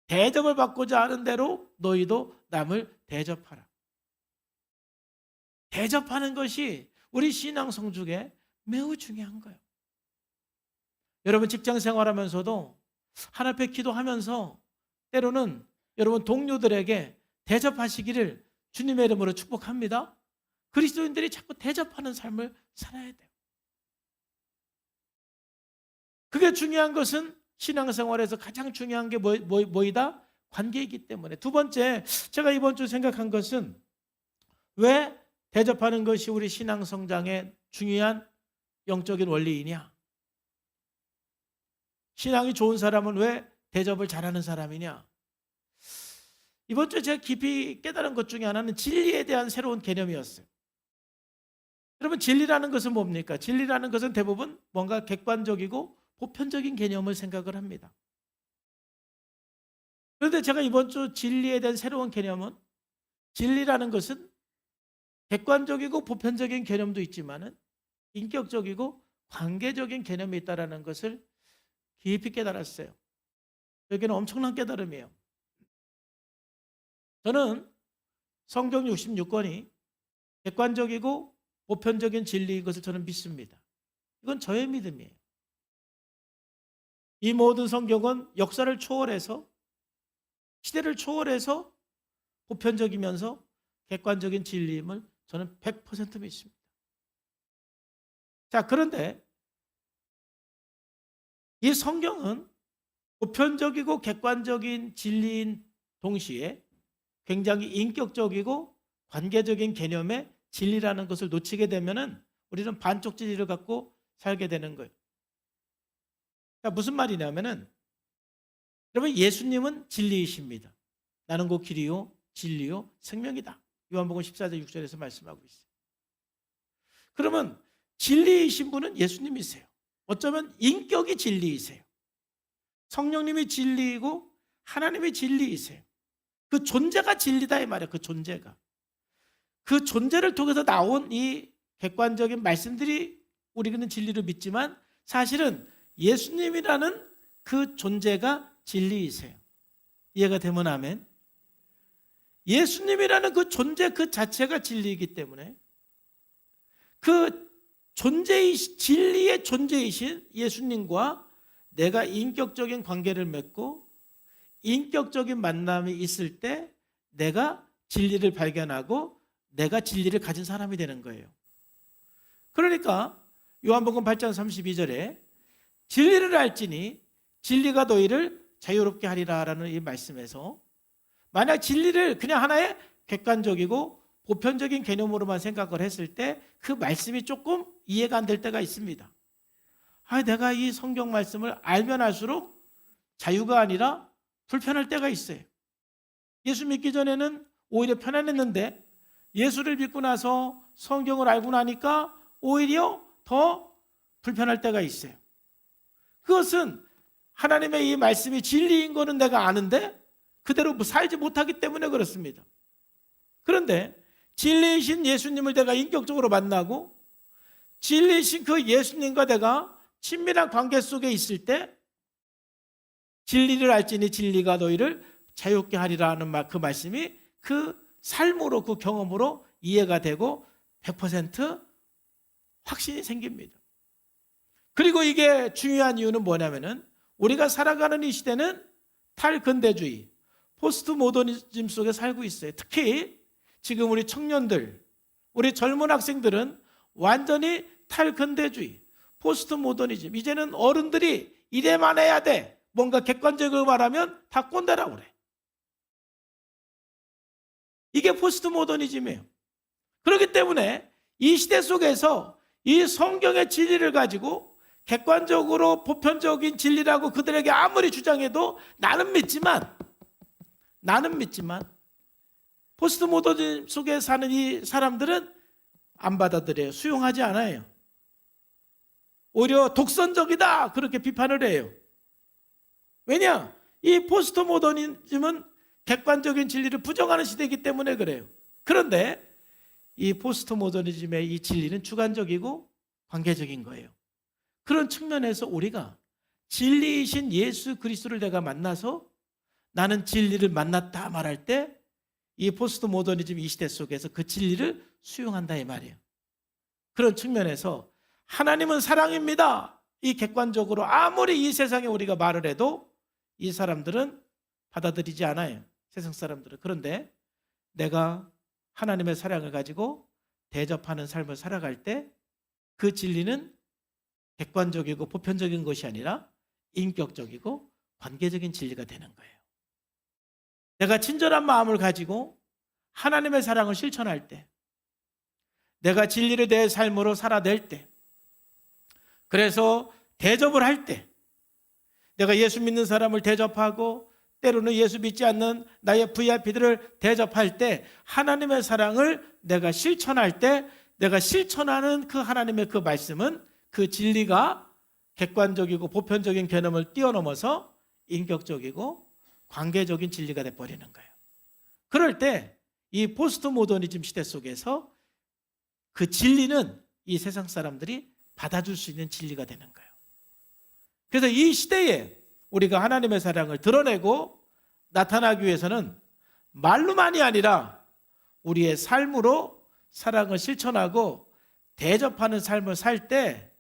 대접을 받고자 하는 대로 너희도 남을 대접하라. 대접하는 것이 우리 신앙 성숙에 매우 중요한 거예요. 여러분 직장 생활하면서도 하나님 앞에 기도하면서 때로는 여러분 동료들에게 대접하시기를 주님의 이름으로 축복합니다. 그리스도인들이 자꾸 대접하는 삶을 살아야 돼요. 그게 중요한 것은 신앙생활에서 가장 중요한 게 뭐이다? 관계이기 때문에. 두 번째, 제가 이번 주 생각한 것은 왜 대접하는 것이 우리 신앙 성장의 중요한 영적인 원리이냐? 신앙이 좋은 사람은 왜 대접을 잘하는 사람이냐? 이번 주에 제가 깊이 깨달은 것 중에 하나는 진리에 대한 새로운 개념이었어요. 여러분, 진리라는 것은 뭡니까? 진리라는 것은 대부분 뭔가 객관적이고 보편적인 개념을 생각을 합니다. 그런데 제가 이번 주 진리에 대한 새로운 개념은 진리라는 것은 객관적이고 보편적인 개념도 있지만은 인격적이고 관계적인 개념이 있다는 것을 깊이 깨달았어요. 여기는 엄청난 깨달음이에요. 저는 성경 66권이 객관적이고 보편적인 진리인 것을 저는 믿습니다. 이건 저의 믿음이에요. 이 모든 성경은 역사를 초월해서 시대를 초월해서 보편적이면서 객관적인 진리임을 저는 100% 믿습니다. 자, 그런데 이 성경은 보편적이고 객관적인 진리인 동시에 굉장히 인격적이고 관계적인 개념의 진리라는 것을 놓치게 되면은 우리는 반쪽 진리를 갖고 살게 되는 거예요. 자, 무슨 말이냐면은 여러분, 예수님은 진리이십니다. 나는 곧 길이요 진리요 생명이다. 요한복음 14장 6절에서 말씀하고 있어요. 그러면 진리이신 분은 예수님이세요. 어쩌면 인격이 진리이세요. 성령님이 진리이고 하나님이 진리이세요. 그 존재가 진리다 이 말이에요. 그 존재가. 그 존재를 통해서 나온 이 객관적인 말씀들이 우리는 진리로 믿지만 사실은 예수님이라는 그 존재가 진리이세요. 이해가 되면 아멘. 예수님이라는 그 존재 그 자체가 진리이기 때문에 그 진리의 존재이신 예수님과 내가 인격적인 관계를 맺고 인격적인 만남이 있을 때 내가 진리를 발견하고 내가 진리를 가진 사람이 되는 거예요. 그러니까 요한복음 8장 32절에 진리를 알지니 진리가 너희를 자유롭게 하리라 라는 이 말씀에서 만약 진리를 그냥 하나의 객관적이고 보편적인 개념으로만 생각을 했을 때 그 말씀이 조금 이해가 안 될 때가 있습니다. 내가 이 성경 말씀을 알면 알수록 자유가 아니라 불편할 때가 있어요. 예수 믿기 전에는 오히려 편안했는데 예수를 믿고 나서 성경을 알고 나니까 오히려 더 불편할 때가 있어요. 그것은 하나님의 이 말씀이 진리인 거는 내가 아는데 그대로 살지 못하기 때문에 그렇습니다. 그런데 진리이신 예수님을 내가 인격적으로 만나고 진리이신 그 예수님과 내가 친밀한 관계 속에 있을 때 진리를 알지니 진리가 너희를 자유롭게 하리라 하는 그 말씀이 그 삶으로 그 경험으로 이해가 되고 100% 확신이 생깁니다. 그리고 이게 중요한 이유는 뭐냐면은 우리가 살아가는 이 시대는 탈근대주의, 포스트 모더니즘 속에 살고 있어요. 특히 지금 우리 청년들, 우리 젊은 학생들은 완전히 탈근대주의, 포스트 모더니즘. 이제는 어른들이 이래만 해야 돼. 뭔가 객관적으로 말하면 다 꼰대라고 그래. 이게 포스트 모더니즘이에요. 그렇기 때문에 이 시대 속에서 이 성경의 진리를 가지고 객관적으로 보편적인 진리라고 그들에게 아무리 주장해도 나는 믿지만 포스트 모더니즘 속에 사는 이 사람들은 안 받아들여요. 수용하지 않아요. 오히려 독선적이다 그렇게 비판을 해요. 왜냐? 이 포스트 모더니즘은 객관적인 진리를 부정하는 시대이기 때문에 그래요. 그런데 이 포스트 모더니즘의 이 진리는 주관적이고 관계적인 거예요. 그런 측면에서 우리가 진리이신 예수 그리스도를 내가 만나서 나는 진리를 만났다 말할 때 이 포스트 모더니즘 이 시대 속에서 그 진리를 수용한다 이 말이에요. 그런 측면에서 하나님은 사랑입니다. 이 객관적으로 아무리 이 세상에 우리가 말을 해도 이 사람들은 받아들이지 않아요. 세상 사람들은. 그런데 내가 하나님의 사랑을 가지고 대접하는 삶을 살아갈 때 그 진리는 객관적이고 보편적인 것이 아니라 인격적이고 관계적인 진리가 되는 거예요. 내가 친절한 마음을 가지고 하나님의 사랑을 실천할 때, 내가 진리를 내 삶으로 살아낼 때, 그래서 대접을 할 때, 내가 예수 믿는 사람을 대접하고 때로는 예수 믿지 않는 나의 VIP들을 대접할 때 하나님의 사랑을 내가 실천할 때 내가 실천하는 그 하나님의 그 말씀은 그 진리가 객관적이고 보편적인 개념을 뛰어넘어서 인격적이고 관계적인 진리가 돼버리는 거예요. 그럴 때 이 포스트 모더니즘 시대 속에서 그 진리는 이 세상 사람들이 받아줄 수 있는 진리가 되는 거예요. 그래서 이 시대에 우리가 하나님의 사랑을 드러내고 나타나기 위해서는 말로만이 아니라 우리의 삶으로 사랑을 실천하고 대접하는 삶을 살 때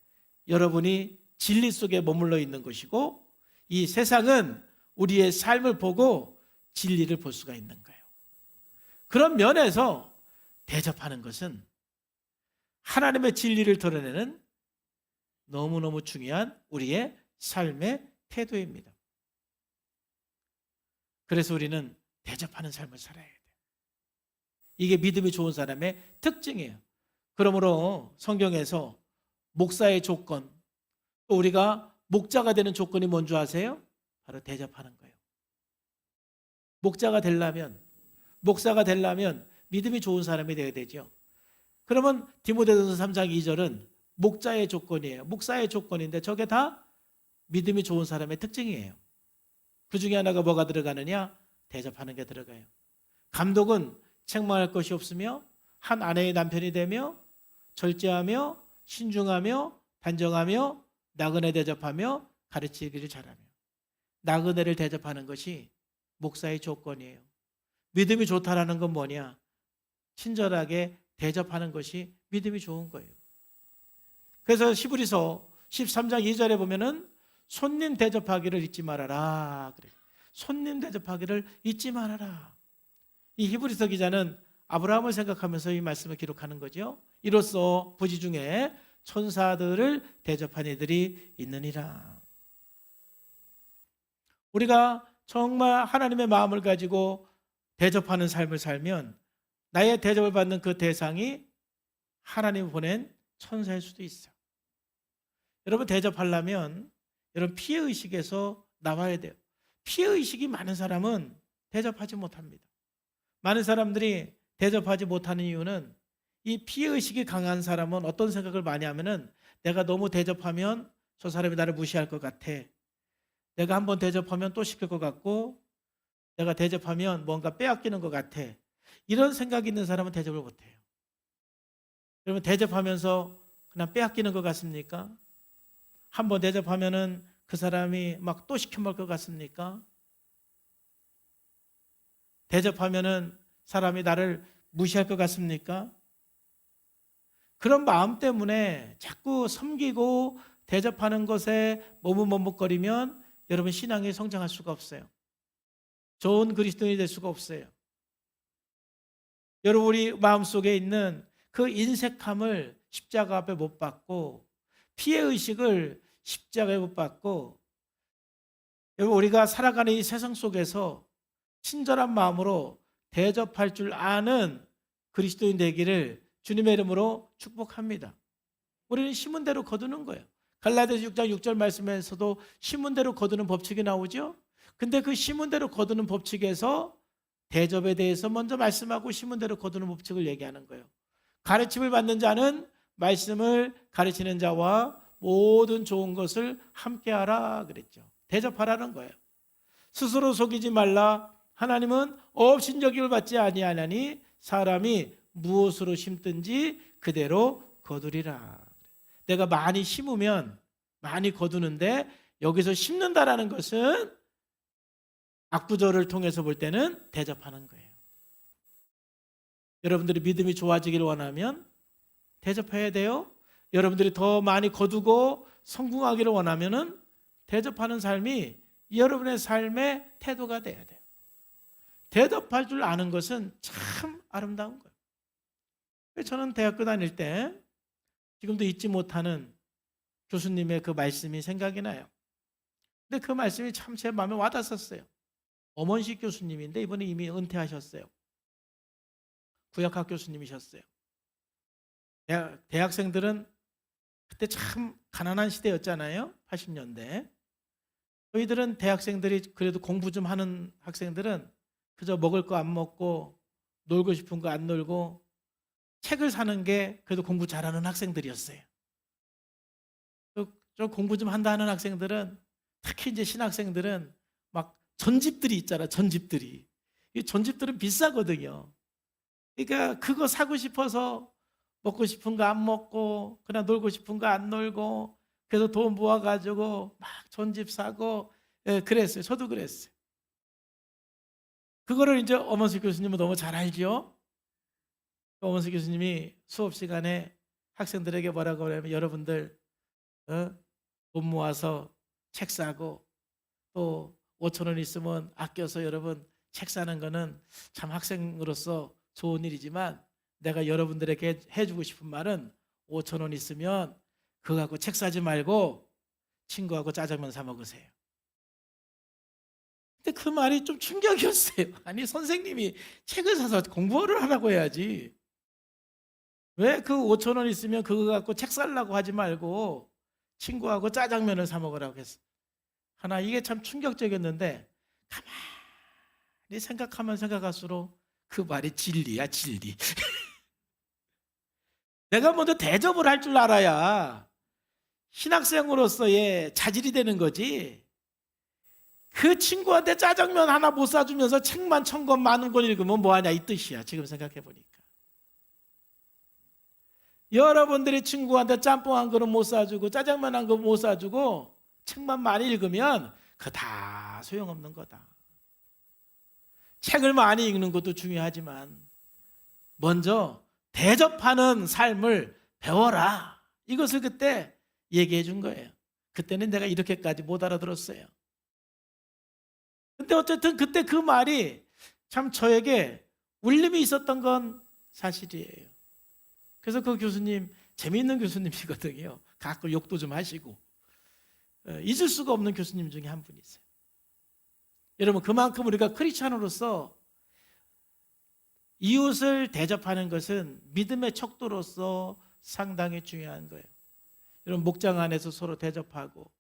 여러분이 진리 속에 머물러 있는 것이고 이 세상은 우리의 삶을 보고 진리를 볼 수가 있는 거예요. 그런 면에서 대접하는 것은 하나님의 진리를 드러내는 너무너무 중요한 우리의 삶의 태도입니다. 그래서 우리는 대접하는 삶을 살아야 돼요. 이게 믿음이 좋은 사람의 특징이에요. 그러므로 성경에서 목사의 조건, 또 우리가 목자가 되는 조건이 뭔지 아세요? 바로 대접하는 거예요. 목사가 되려면 믿음이 좋은 사람이 되어야 되죠. 그러면 디모데전서 3장 2절은 목자의 조건이에요. 목사의 조건인데 저게 다 믿음이 좋은 사람의 특징이에요. 그 중에 하나가 뭐가 들어가느냐? 대접하는 게 들어가요. 감독은 책망할 것이 없으며 한 아내의 남편이 되며 절제하며 신중하며 단정하며 나그네 대접하며 가르치기를 잘하며 나그네를 대접하는 것이 목사의 조건이에요. 믿음이 좋다라는 건 뭐냐? 친절하게 대접하는 것이 믿음이 좋은 거예요. 그래서 히브리서 13장 2절에 보면은 손님 대접하기를 잊지 말아라 그래. 손님 대접하기를 잊지 말아라. 이 히브리서 기자는 아브라함을 생각하면서 이 말씀을 기록하는 거죠. 이로써 부지 중에 천사들을 대접한 이들이 있느니라. 우리가 정말 하나님의 마음을 가지고 대접하는 삶을 살면 나의 대접을 받는 그 대상이 하나님 보낸 천사일 수도 있어요. 여러분 대접하려면 여러분 피해의식에서 나와야 돼요. 피해의식이 많은 사람은 대접하지 못합니다. 많은 사람들이 대접하지 못하는 이유는 이 피해의식이 강한 사람은 어떤 생각을 많이 하면은 내가 너무 대접하면 저 사람이 나를 무시할 것 같아. 내가 한번 대접하면 또 시킬 것 같고 내가 대접하면 뭔가 빼앗기는 것 같아. 이런 생각이 있는 사람은 대접을 못해요. 여러분 대접하면서 그냥 빼앗기는 것 같습니까? 한번 대접하면은 그 사람이 막 또 시켜 먹을 것 같습니까? 대접하면은 사람이 나를 무시할 것 같습니까? 그런 마음 때문에 자꾸 섬기고 대접하는 것에 머뭇머뭇거리면 여러분 신앙이 성장할 수가 없어요. 좋은 그리스도인이 될 수가 없어요. 여러분 우리 마음속에 있는 그 인색함을 십자가 앞에 못 받고 피해의식을 십자가에 못 받고 여러분 우리가 살아가는 이 세상 속에서 친절한 마음으로 대접할 줄 아는 그리스도인 되기를 주님의 이름으로 축복합니다. 우리는 심은 대로 거두는 거예요. 갈라디아서 6장 6절 말씀에서도 심은 대로 거두는 법칙이 나오죠. 근데 그 심은 대로 거두는 법칙에서 대접에 대해서 먼저 말씀하고 심은 대로 거두는 법칙을 얘기하는 거예요. 가르침을 받는 자는 말씀을 가르치는 자와 모든 좋은 것을 함께하라 그랬죠. 대접하라는 거예요. 스스로 속이지 말라. 하나님은 업신여김을 받지 아니하나니 사람이 무엇으로 심든지 그대로 거두리라. 내가 많이 심으면 많이 거두는데 여기서 심는다라는 것은 악구절을 통해서 볼 때는 대접하는 거예요. 여러분들이 믿음이 좋아지기를 원하면 대접해야 돼요. 여러분들이 더 많이 거두고 성공하기를 원하면은 대접하는 삶이 여러분의 삶의 태도가 돼야 돼요. 대접할 줄 아는 것은 참 아름다운 거예요. 저는 대학교 다닐 때 지금도 잊지 못하는 교수님의 그 말씀이 생각이 나요. 근데 그 말씀이 참 제 마음에 와닿았어요. 엄원식 교수님인데 이번에 이미 은퇴하셨어요. 구역학 교수님이셨어요. 대학생들은 그때 참 가난한 시대였잖아요. 80년대. 저희들은 대학생들이 그래도 공부 좀 하는 학생들은 그저 먹을 거 안 먹고 놀고 싶은 거 안 놀고 책을 사는 게 그래도 공부 잘하는 학생들이었어요. 저 공부 좀 한다 하는 학생들은 특히 이제 신학생들은 막 전집들이 있잖아. 전집들이. 이 전집들은 비싸거든요. 그러니까 그거 사고 싶어서 먹고 싶은 거 안 먹고 그냥 놀고 싶은 거 안 놀고 그래서 돈 모아가지고 막 전집 사고 그랬어요. 저도 그랬어요. 그거를 이제 엄원수 교수님은 너무 잘 알죠. 엄원수 교수님이 수업 시간에 학생들에게 뭐라고 하냐면 여러분들 돈 모아서 책 사고 또 5,000원 있으면 아껴서 여러분 책 사는 거는 참 학생으로서 좋은 일이지만 내가 여러분들에게 해주고 싶은 말은 5,000원 있으면 그거 갖고 책 사지 말고 친구하고 짜장면 사 먹으세요. 근데 그 말이 좀 충격이었어요. 아니 선생님이 책을 사서 공부를 하라고 해야지. 왜 그 5,000원 있으면 그거 갖고 책 살라고 하지 말고 친구하고 짜장면을 사 먹으라고 했어. 하나 이게 참 충격적이었는데 가만히 생각하면 생각할수록 그 말이 진리야 진리. 내가 먼저 대접을 할 줄 알아야 신학생으로서의 자질이 되는 거지. 그 친구한테 짜장면 하나 못 사주면서 책만 1,000권 10,000권 읽으면 뭐하냐 이 뜻이야. 지금 생각해 보니까 여러분들이 친구한테 짬뽕 한 그릇 못 사주고 짜장면 한 그릇 못 사주고 책만 많이 읽으면 그 다 소용없는 거다. 책을 많이 읽는 것도 중요하지만 먼저 대접하는 삶을 배워라. 이것을 그때 얘기해 준 거예요. 그때는 내가 이렇게까지 못 알아들었어요. 근데 어쨌든 그때 그 말이 참 저에게 울림이 있었던 건 사실이에요. 그래서 그 교수님 재미있는 교수님이거든요. 가끔 욕도 좀 하시고 잊을 수가 없는 교수님 중에 한 분이 있어요. 여러분, 그만큼 우리가 크리스찬으로서 이웃을 대접하는 것은 믿음의 척도로서 상당히 중요한 거예요. 여러분, 목장 안에서 서로 대접하고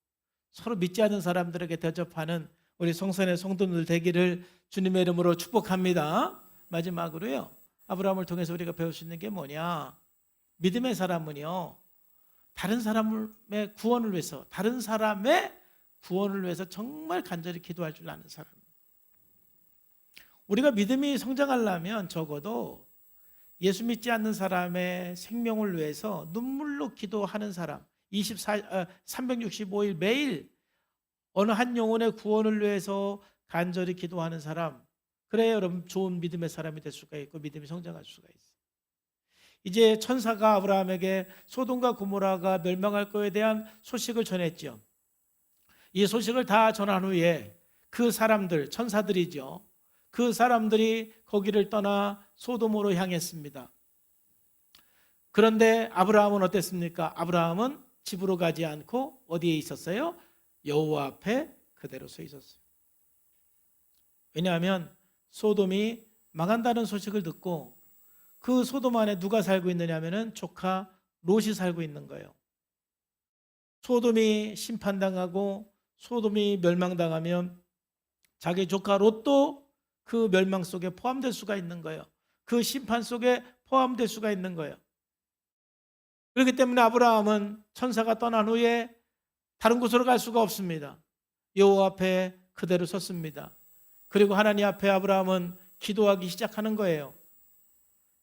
서로 믿지 않는 사람들에게 대접하는 우리 성선의 성도들 되기를 주님의 이름으로 축복합니다. 마지막으로요, 아브라함을 통해서 우리가 배울 수 있는 게 뭐냐? 믿음의 사람은요, 다른 사람의 구원을 위해서, 다른 사람의 구원을 위해서 정말 간절히 기도할 줄 아는 사람. 우리가 믿음이 성장하려면 적어도 예수 믿지 않는 사람의 생명을 위해서 눈물로 기도하는 사람, 365일 매일 어느 한 영혼의 구원을 위해서 간절히 기도하는 사람, 그래야 여러분 좋은 믿음의 사람이 될 수가 있고 믿음이 성장할 수가 있어요. 이제 천사가 아브라함에게 소돔과 고모라가 멸망할 것에 대한 소식을 전했죠. 이 소식을 다 전한 후에 그 사람들, 천사들이죠, 그 사람들이 거기를 떠나 소돔으로 향했습니다. 그런데 아브라함은 어땠습니까? 아브라함은 집으로 가지 않고 어디에 있었어요? 여호와 앞에 그대로 서 있었어요. 왜냐하면 소돔이 망한다는 소식을 듣고 그 소돔 안에 누가 살고 있느냐면은 조카 롯이 살고 있는 거예요. 소돔이 심판당하고 소돔이 멸망당하면 자기 조카 롯도 그 멸망 속에 포함될 수가 있는 거예요. 그 심판 속에 포함될 수가 있는 거예요. 그렇기 때문에 아브라함은 천사가 떠난 후에 다른 곳으로 갈 수가 없습니다. 여호와 앞에 그대로 섰습니다. 그리고 하나님 앞에 아브라함은 기도하기 시작하는 거예요.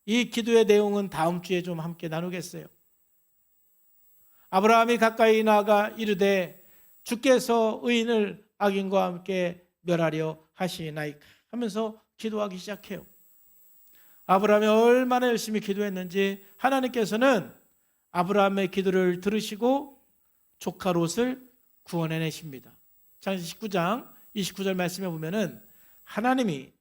이 기도의 내용은 다음 주에 좀 함께 나누겠어요. 아브라함이 가까이 나아가 이르되 주께서 의인을 악인과 함께 멸하려 하시나이까 하면서 기도하기 시작해요. 아브라함이 얼마나 열심히 기도했는지 하나님께서는 아브라함의 기도를 들으시고 조카 롯을 구원해내십니다. 창세기 19장 29절 말씀에 보면은 하나님이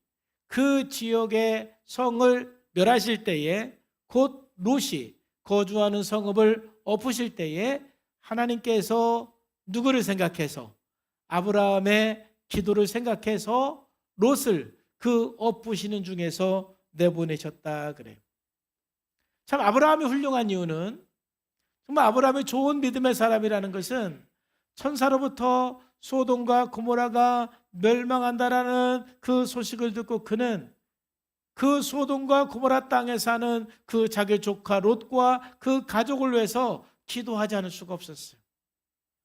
그 지역의 성을 멸하실 때에 곧 롯이 거주하는 성읍을 엎으실 때에 하나님께서 누구를 생각해서 아브라함의 기도를 생각해서 롯을 그 엎으시는 중에서 내보내셨다 그래요. 참 아브라함이 훌륭한 이유는 정말 아브라함이 좋은 믿음의 사람이라는 것은 천사로부터 소돔과 고모라가 멸망한다라는 그 소식을 듣고 그는 그 소돔과 고모라 땅에 사는 그 자기 조카 롯과 그 가족을 위해서 기도하지 않을 수가 없었어요.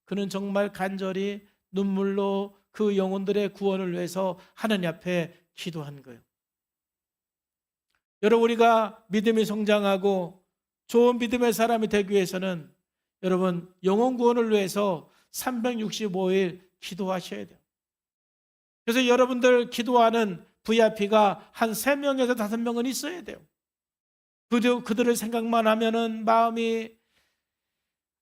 그는 정말 간절히 눈물로 그 영혼들의 구원을 위해서 하나님 앞에 기도한 거예요. 여러분, 우리가 믿음이 성장하고 좋은 믿음의 사람이 되기 위해서는 여러분 영혼 구원을 위해서 365일 기도하셔야 돼요. 그래서 여러분들 기도하는 VIP가 한 3명에서 5명은 있어야 돼요. 그들을 생각만 하면은 마음이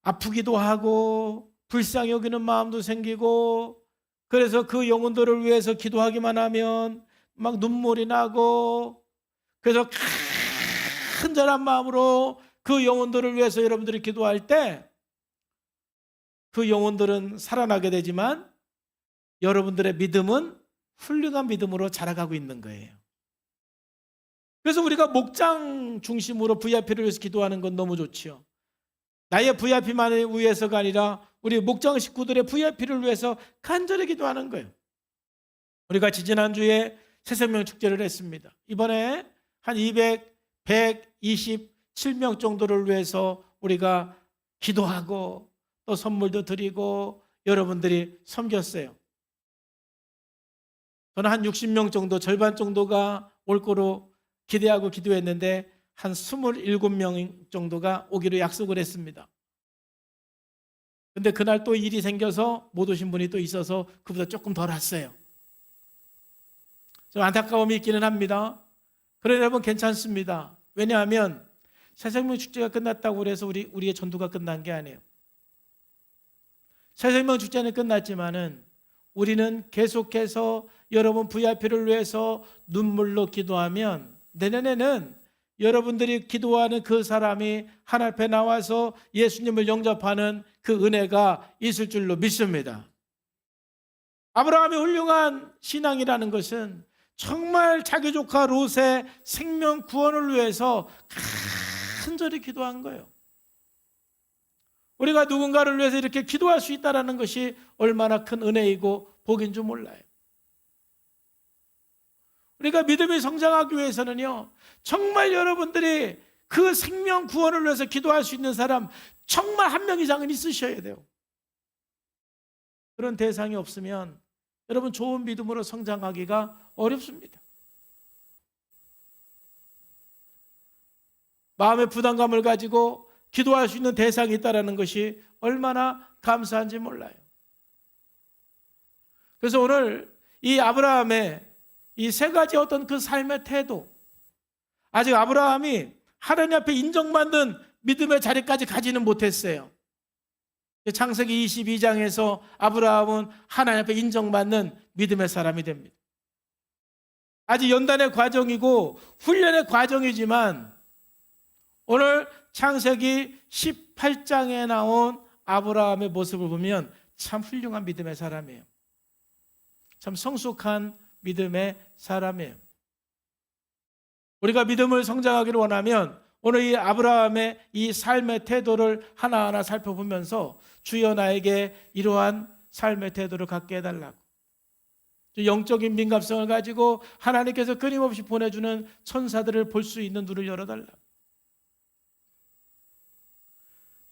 아프기도 하고 불쌍히 여기는 마음도 생기고, 그래서 그 영혼들을 위해서 기도하기만 하면 막 눈물이 나고, 그래서 간절한 마음으로 그 영혼들을 위해서 여러분들이 기도할 때 그 영혼들은 살아나게 되지만 여러분들의 믿음은 훌륭한 믿음으로 자라가고 있는 거예요. 그래서 우리가 목장 중심으로 VIP를 위해서 기도하는 건 너무 좋지요. 나의 VIP만을 위해서가 아니라 우리 목장 식구들의 VIP를 위해서 간절히 기도하는 거예요. 우리가 지지난주에 새생명 축제를 했습니다. 이번에 한 127명 정도를 위해서 우리가 기도하고 또 선물도 드리고 여러분들이 섬겼어요. 저는 한 60명 정도, 절반 정도가 올 거로 기대하고 기도했는데 한 27명 정도가 오기로 약속을 했습니다. 근데 그날 또 일이 생겨서 못 오신 분이 또 있어서 그보다 조금 덜 왔어요. 좀 안타까움이 있기는 합니다. 그러나 여러분 괜찮습니다. 왜냐하면 새생명 축제가 끝났다고 해서 우리의 전도가 끝난 게 아니에요. 새생명 축제는 끝났지만은 우리는 계속해서 여러분 VIP를 위해서 눈물로 기도하면 내년에는 여러분들이 기도하는 그 사람이 하나님 앞에 나와서 예수님을 영접하는 그 은혜가 있을 줄로 믿습니다. 아브라함의 훌륭한 신앙이라는 것은 정말 자기 조카 롯의 생명 구원을 위해서 간절히 기도한 거예요. 우리가 누군가를 위해서 이렇게 기도할 수 있다는 것이 얼마나 큰 은혜이고 복인 줄 몰라요. 우리가 믿음이 성장하기 위해서는요, 정말 여러분들이 그 생명 구원을 위해서 기도할 수 있는 사람 정말 한 명 이상은 있으셔야 돼요. 그런 대상이 없으면 여러분 좋은 믿음으로 성장하기가 어렵습니다. 마음의 부담감을 가지고 기도할 수 있는 대상이 있다는 것이 얼마나 감사한지 몰라요. 그래서 오늘 이 아브라함의 이 세 가지 어떤 그 삶의 태도, 아직 아브라함이 하나님 앞에 인정받는 믿음의 자리까지 가지는 못했어요. 창세기 22장에서 아브라함은 하나님 앞에 인정받는 믿음의 사람이 됩니다. 아직 연단의 과정이고 훈련의 과정이지만 오늘 창세기 18장에 나온 아브라함의 모습을 보면 참 훌륭한 믿음의 사람이에요. 참 성숙한 믿음의 사람이에요. 우리가 믿음을 성장하기를 원하면 오늘 이 아브라함의 이 삶의 태도를 하나하나 살펴보면서 주여 나에게 이러한 삶의 태도를 갖게 해달라고, 영적인 민감성을 가지고 하나님께서 끊임없이 보내주는 천사들을 볼 수 있는 눈을 열어달라고,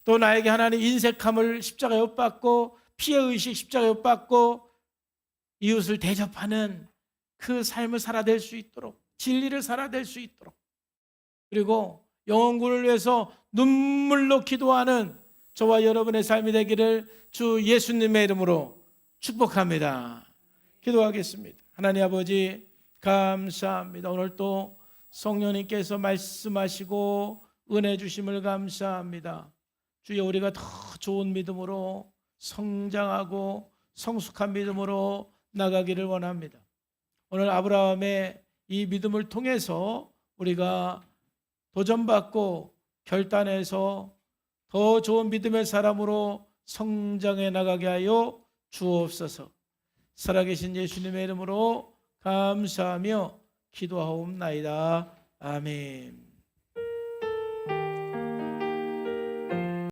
또 나에게 하나님 인색함을 십자가에 못 박고 피해의식 십자가에 못 박고 이웃을 대접하는 그 삶을 살아낼 수 있도록, 진리를 살아낼 수 있도록, 그리고 영혼구원을 위해서 눈물로 기도하는 저와 여러분의 삶이 되기를 주 예수님의 이름으로 축복합니다. 기도하겠습니다. 하나님 아버지 감사합니다. 오늘 또 성령님께서 말씀하시고 은혜 주심을 감사합니다. 주여, 우리가 더 좋은 믿음으로 성장하고 성숙한 믿음으로 나가기를 원합니다. 오늘 아브라함의 이 믿음을 통해서 우리가 도전받고 결단해서 더 좋은 믿음의 사람으로 성장해 나가게 하여 주옵소서. 살아계신 예수님의 이름으로 감사하며 기도하옵나이다. 아멘.